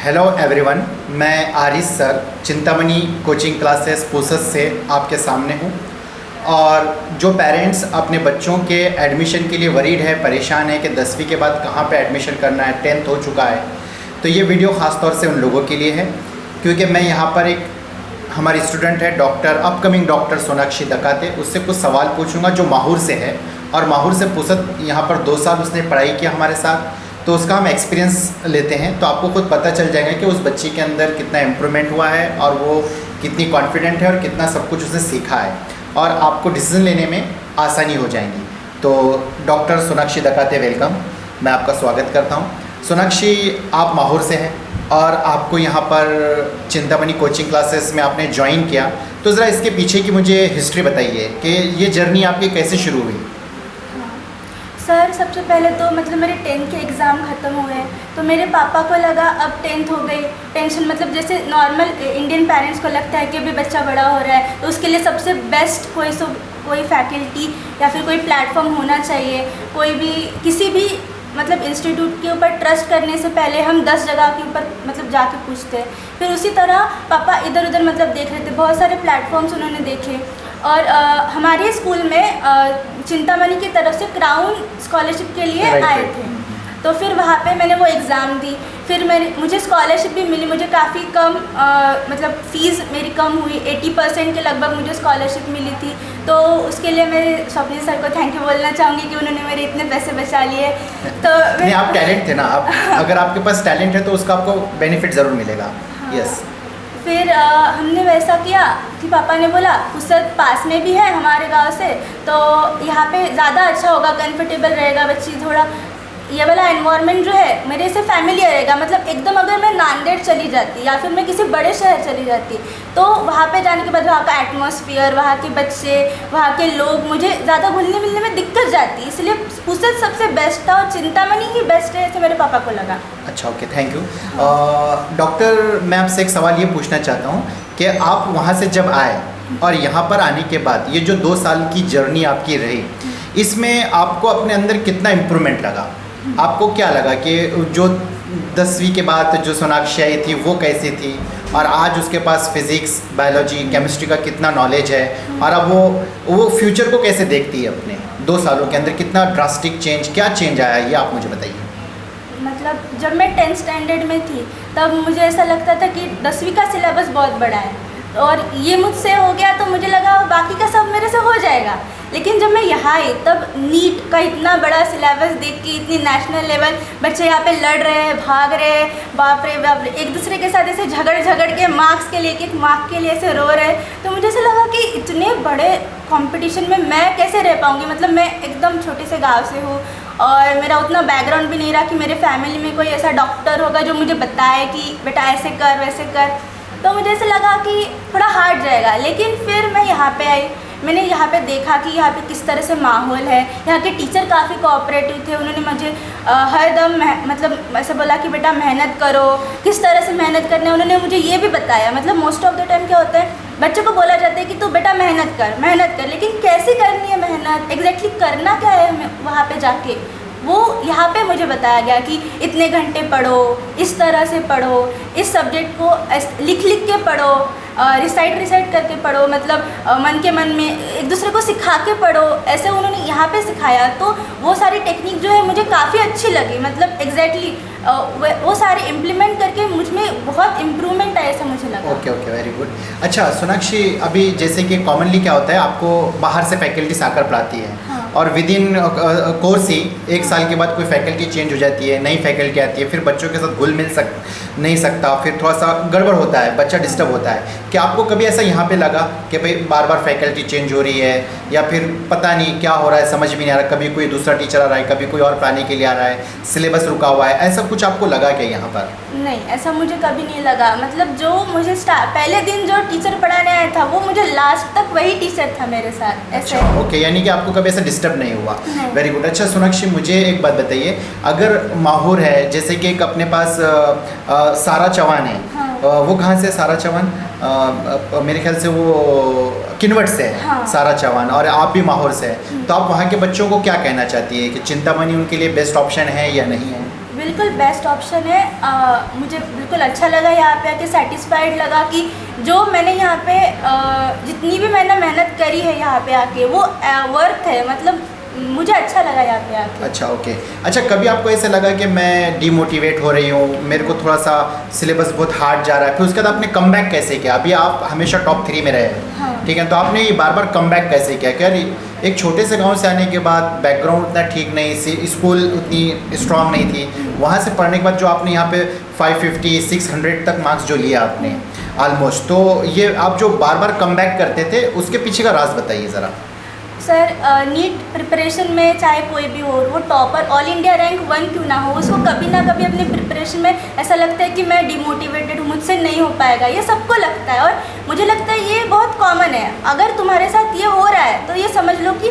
Hello everyone, मैं Aaris sir Chintamani coaching classes पूसद से आपके सामने हूँ। और जो पेरेंट्स अपने बच्चों के एडमिशन के लिए वरीड है, परेशान है कि 10वीं के बाद कहाँ पे एडमिशन करना है, 10th हो चुका है, तो ये वीडियो ख़ास तौर से उन लोगों के लिए है। क्योंकि मैं यहाँ पर एक हमारी स्टूडेंट है डॉक्टर, अपकमिंग डॉक्टर सोनाक्षी दकाते, उससे कुछ सवाल पूछूंगा जो माहूर से है। और माहूर से पूसद यहाँ पर 2 साल उसने पढ़ाई किया हमारे साथ, तो उसका हम एक्सपीरियंस लेते हैं। तो आपको खुद पता चल जाएगा कि उस बच्ची के अंदर कितना इम्प्रूवमेंट हुआ है और वो कितनी कॉन्फिडेंट है और कितना सब कुछ उसने सीखा है, और आपको डिसीजन लेने में आसानी हो जाएगी। तो डॉक्टर सोनाक्षी दकाते, वेलकम, मैं आपका स्वागत करता हूँ। सोनाक्षी, आप माहौर से हैं और आपको यहाँ पर चिंतामणि कोचिंग क्लासेस में आपने ज्वाइन किया, तो ज़रा इसके पीछे की मुझे हिस्ट्री बताइए कि ये जर्नी आपकी कैसे शुरू हुई। सर, सबसे पहले तो मतलब मेरे 10th के एग्ज़ाम ख़त्म हुए, तो मेरे पापा को लगा अब 10th हो गई, टेंशन, मतलब जैसे नॉर्मल इंडियन पेरेंट्स को लगता है कि अभी बच्चा बड़ा हो रहा है तो उसके लिए सबसे बेस्ट कोई फैकल्टी या फिर कोई प्लेटफॉर्म होना चाहिए। कोई भी किसी भी मतलब इंस्टीट्यूट के ऊपर ट्रस्ट करने से पहले हम 10 जगह के ऊपर मतलब जाके पूछते हैं। फिर उसी तरह पापा इधर उधर मतलब देख रहे थे, बहुत सारे प्लेटफॉर्म्स उन्होंने देखे। और हमारे स्कूल में चिंतामणि की तरफ से क्राउन स्कॉलरशिप के लिए आए थे, तो फिर वहाँ पे मैंने वो एग्ज़ाम दी। फिर मुझे स्कॉलरशिप भी मिली, मुझे काफ़ी कम मतलब फ़ीस मेरी कम हुई, 80% के लगभग मुझे स्कॉलरशिप मिली थी। तो उसके लिए मैं स्वप्निल सर को थैंक यू बोलना चाहूँगी कि उन्होंने मेरे इतने पैसे बचा लिए। तो नहीं, आप टैलेंट थे ना, आप अगर आपके पास टैलेंट है तो उसका आपको बेनिफिट ज़रूर मिलेगा। यस। फिर हमने वैसा किया कि पापा ने बोला पूसद पास में भी है हमारे गांव से, तो यहाँ पे ज़्यादा अच्छा होगा, कंफर्टेबल रहेगा, बच्ची थोड़ा ये वाला एनवायरनमेंट जो है मेरे से फैमिलियर रहेगा। मतलब एकदम अगर मैं नांदेड़ चली जाती या फिर मैं किसी बड़े शहर चली जाती तो वहाँ पे जाने के बाद वहाँ का एटमॉस्फेयर, वहाँ के बच्चे, वहाँ के लोग मुझे ज़्यादा घुलने मिलने में दिक्कत जाती, इसलिए पूसद सबसे बेस्ट था और चिंतामणि ही बेस्ट है, ऐसे मेरे पापा को लगा। अच्छा, ओके, थैंक यू। डॉक्टर, मैं आपसे एक सवाल ये पूछना चाहता हूँ कि आप वहाँ से जब आए और यहाँ पर आने के बाद ये जो 2 साल की जर्नी आपकी रही, इसमें आपको अपने अंदर कितना इम्प्रूवमेंट लगा? आपको क्या लगा कि जो 10वीं के बाद जो सोनाक्षी आई थी वो कैसी थी, और आज उसके पास फिज़िक्स, बायोलॉजी, केमिस्ट्री का कितना नॉलेज है, और अब वो फ्यूचर को कैसे देखती है अपने 2 सालों के अंदर, कितना ड्रास्टिक चेंज, क्या चेंज आया, ये आप मुझे बताइए। मतलब जब मैं 10th स्टैंडर्ड में थी तब मुझे ऐसा लगता था कि 10वीं का सिलेबस बहुत बड़ा है और ये मुझसे हो गया, तो मुझे लगा बाकी का सब मेरे से हो जाएगा। लेकिन जब मैं यहाँ आई तब नीट का इतना बड़ा सिलेबस देख के, इतनी नेशनल लेवल बच्चे यहाँ पे लड़ रहे हैं, भाग रहे हैं, बाप रे बाप रे, एक दूसरे के साथ ऐसे झगड़ के मार्क्स के लिए, एक मार्क के लिए ऐसे रो रहे हैं, तो मुझे ऐसा लगा कि इतने बड़े कंपटीशन में मैं कैसे रह पाऊँगी। मतलब मैं एकदम छोटे से गाँव से हूँ और मेरा उतना बैकग्राउंड भी नहीं रहा कि मेरे फैमिली में कोई ऐसा डॉक्टर होगा जो मुझे बताए कि बेटा ऐसे कर वैसे कर, तो मुझे ऐसा लगा कि थोड़ा हार्ड जाएगा। लेकिन फिर मैं यहाँ पे आई, मैंने यहाँ पे देखा कि यहाँ पे किस तरह से माहौल है, यहाँ के टीचर काफ़ी कोऑपरेटिव थे, उन्होंने मुझे हर दम मतलब ऐसा बोला कि बेटा मेहनत करो, किस तरह से मेहनत करना है उन्होंने मुझे ये भी बताया। मतलब मोस्ट ऑफ द टाइम क्या होता है, बच्चों को बोला जाता है कि तू बेटा मेहनत कर, लेकिन कैसे करनी है मेहनत, एग्जैक्टली करना क्या है हमें वहाँ पर जाके, वो यहाँ पे मुझे बताया गया कि इतने घंटे पढ़ो, इस तरह से पढ़ो, इस सब्जेक्ट को लिख के पढ़ो, रिसाइट करके पढ़ो, मतलब मन के मन में एक दूसरे को सिखा के पढ़ो, ऐसे उन्होंने यहाँ पे सिखाया। तो वो सारी टेक्निक जो है मुझे काफ़ी अच्छी लगी, मतलब एग्जैक्टली वो सारे इम्प्लीमेंट करके मुझ में बहुत इम्प्रूवमेंट आया, ऐसा मुझे लगा। Okay, very good. अच्छा सोनाक्षी, अभी जैसे कि कॉमनली क्या होता है, आपको बाहर से फैकल्टीज आकर पढ़ाती है, हाँ। और विद इन कोर्स ही 1 साल के बाद कोई फैकल्टी चेंज हो जाती है, नई फैकल्टी आती है, फिर बच्चों के साथ घुल मिल नहीं सकता, फिर थोड़ा सा गड़बड़ होता है, बच्चा डिस्टर्ब होता है। क्या आपको कभी ऐसा यहाँ पे लगा कि भाई बार बार फैकल्टी चेंज हो रही है, या फिर पता नहीं क्या हो रहा है, समझ भी नहीं आ रहा, कभी कोई दूसरा टीचर आ रहा है, कभी कोई और पढ़ाने के लिए आ रहा है, सिलेबस रुका हुआ है, ऐसा कुछ आपको लगा क्या यहाँ पर? नहीं, ऐसा मुझे कभी नहीं लगा। मतलब जो मुझे पहले दिन जो टीचर पढ़ाने आया था वो मुझे लास्ट तक वही टीचर था मेरे साथ, ऐसे। अच्छा, ओके, यानी कि आपको कभी ऐसा डिस्टर्ब नहीं हुआ। Very good. अच्छा सोनाक्षी, मुझे एक बात बताइए, अगर माहौर है, जैसे कि एक अपने पास सारा चौहान है, हाँ। वो कहाँ से सारा चौहान? मेरे ख्याल से वो किन्वट से है। हाँ। सारा चौहान, और आप भी माहौर से हैं, तो आप वहाँ के बच्चों को क्या कहना चाहती है कि चिंतामणि उनके लिए बेस्ट ऑप्शन है या नहीं है? बिल्कुल बेस्ट ऑप्शन है। मुझे बिल्कुल अच्छा लगा यहाँ पे आके, सेटिस्फाइड लगा कि जो मैंने यहाँ पे जितनी भी मैंने मेहनत करी है यहाँ पे आके वो वर्थ है, मतलब मुझे अच्छा लगा यहाँ पे आके। अच्छा, ओके। अच्छा, कभी आपको ऐसा लगा कि मैं डीमोटिवेट हो रही हूँ, मेरे को थोड़ा सा सिलेबस बहुत हार्ड जा रहा है, फिर उसके बाद आपने कम बैक कैसे किया? अभी आप हमेशा टॉप 3 में रहे हैं, हाँ। ठीक है, तो आपने ये बार बार कम बैक कैसे किया? क्या एक छोटे से गांव से आने के बाद बैकग्राउंड उतना ठीक नहीं, स्कूल उतनी स्ट्रांग नहीं थी, वहाँ से पढ़ने के बाद जो आपने यहाँ पे 550 600 तक मार्क्स जो लिया आपने ऑलमोस्ट, तो ये आप जो बार बार कम बैक करते थे उसके पीछे का राज बताइए ज़रा। सर, नीट प्रिपरेशन में चाहे कोई भी हो, वो टॉपर ऑल इंडिया रैंक 1 क्यों ना हो, उसको कभी ना कभी अपने प्रिपरेशन में ऐसा लगता है कि मैं डिमोटिवेटेड हूँ, मुझसे नहीं हो पाएगा, ये सबको लगता है। और मुझे लगता है ये बहुत कॉमन है। अगर तुम्हारे साथ ये हो रहा है तो ये समझ लो कि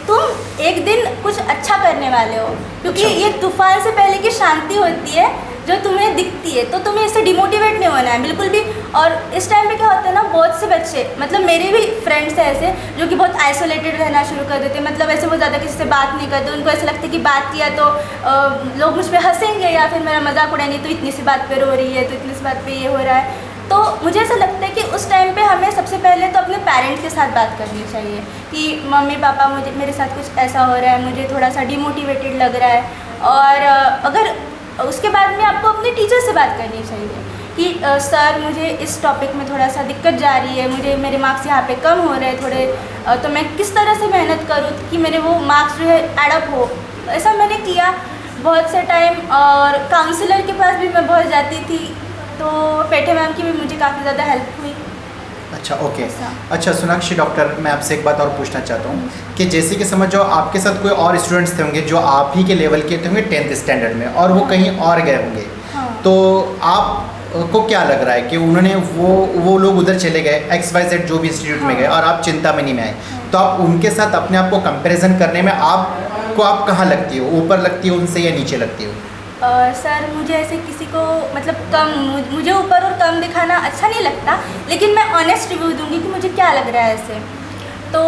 तुम एक दिन कुछ अच्छा करने वाले हो, क्योंकि ये तूफान से पहले की शांति होती है जो तुम्हें दिखती है, तो तुम्हें इससे डिमोटिवेट नहीं होना है बिल्कुल भी। और इस टाइम पे क्या होता है ना, बहुत से बच्चे, मतलब मेरे भी फ्रेंड्स हैं ऐसे जो कि बहुत आइसोलेटेड रहना शुरू कर देते हैं, मतलब ऐसे वो ज़्यादा किसी से बात नहीं करते, उनको ऐसा लगता है कि बात किया तो लोग मुझ पर हंसेंगे या फिर मेरा मजाक उड़ाएंगे, तो इतनी सी बात पे रो रही है, तो इतनी सी बात पे ये हो रहा है। तो मुझे ऐसा लगता है कि उस टाइम पे हमें सबसे पहले तो अपने पेरेंट्स के साथ बात करनी चाहिए कि मम्मी पापा मेरे साथ कुछ ऐसा हो रहा है, मुझे थोड़ा सा डिमोटिवेटेड लग रहा है। और अगर उसके बाद में आपको अपने टीचर से बात करनी चाहिए कि सर मुझे इस टॉपिक में थोड़ा सा दिक्कत जा रही है, मुझे मेरे मार्क्स यहाँ पे कम हो रहे हैं थोड़े, तो मैं किस तरह से मेहनत करूँ कि मेरे वो मार्क्स जो है एडअप हो। ऐसा मैंने किया बहुत से टाइम, और काउंसलर के पास भी मैं बहुत जाती थी, तो पेठे मैम की भी मुझे काफ़ी ज़्यादा हेल्प हुई। अच्छा, ओके। अच्छा सोनाक्षी डॉक्टर, मैं आपसे एक बात और पूछना चाहता हूँ कि जैसे कि समझो आपके साथ कोई और स्टूडेंट्स थे होंगे जो आप ही के लेवल के थे होंगे 10th स्टैंडर्ड में, और वो कहीं और गए होंगे, तो आपको क्या लग रहा है कि उन्होंने वो लोग उधर चले गए XYZ जो भी इंस्टीट्यूट में गए और आप चिंतामणि में आए, तो आप उनके साथ अपने आप को कंपैरिजन करने में आप कहाँ लगती हो, ऊपर लगती हो उनसे या नीचे लगती हो? सर मुझे ऐसे किसी को मतलब मुझे ऊपर और कम दिखाना अच्छा नहीं लगता, लेकिन मैं ऑनेस्ट रिव्यू दूंगी कि मुझे क्या लग रहा है ऐसे। तो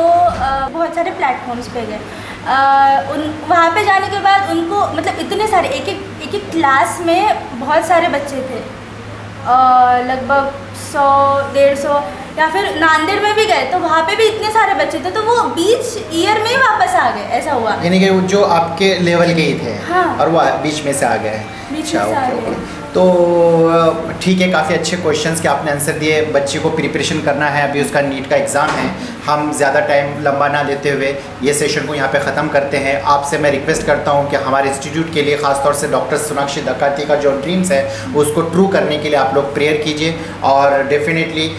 बहुत सारे प्लेटफॉर्म्स पे गए, वहाँ पे जाने के बाद उनको मतलब इतने सारे एक एक क्लास में बहुत सारे बच्चे थे, लगभग 100-150, या फिर नांदेड़ में भी गए तो वहाँ पे भी इतने सारे बच्चे थे, तो वो बीच ईयर में ही वापस आ गए, ऐसा हुआ। यानी कि जो आपके लेवल के ही थे, हाँ, और वो बीच में से आ गए। अच्छा, ओके। तो ठीक है, काफ़ी अच्छे क्वेश्चंस के आपने आंसर दिए। बच्चे को प्रिपरेशन करना है, अभी उसका नीट का एग्ज़ाम है, हम ज़्यादा टाइम लंबा ना लेते हुए ये सेशन को यहाँ पे ख़त्म करते हैं। आपसे मैं रिक्वेस्ट करता हूँ कि हमारे इंस्टीट्यूट के लिए ख़ासतौर से डॉक्टर सोनाक्षी दकाती का जो ड्रीम्स है उसको ट्रू करने के लिए आप लोग प्रेयर कीजिए, और डेफिनेटली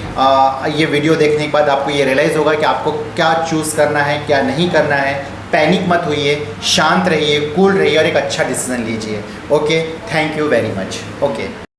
ये वीडियो देखने के बाद आपको ये रियलाइज़ होगा कि आपको क्या चूज़ करना है, क्या नहीं करना है। पैनिक मत होइए, शांत रहिए, कूल रहिए और एक अच्छा डिसीजन लीजिए। Okay, thank you very much. Okay.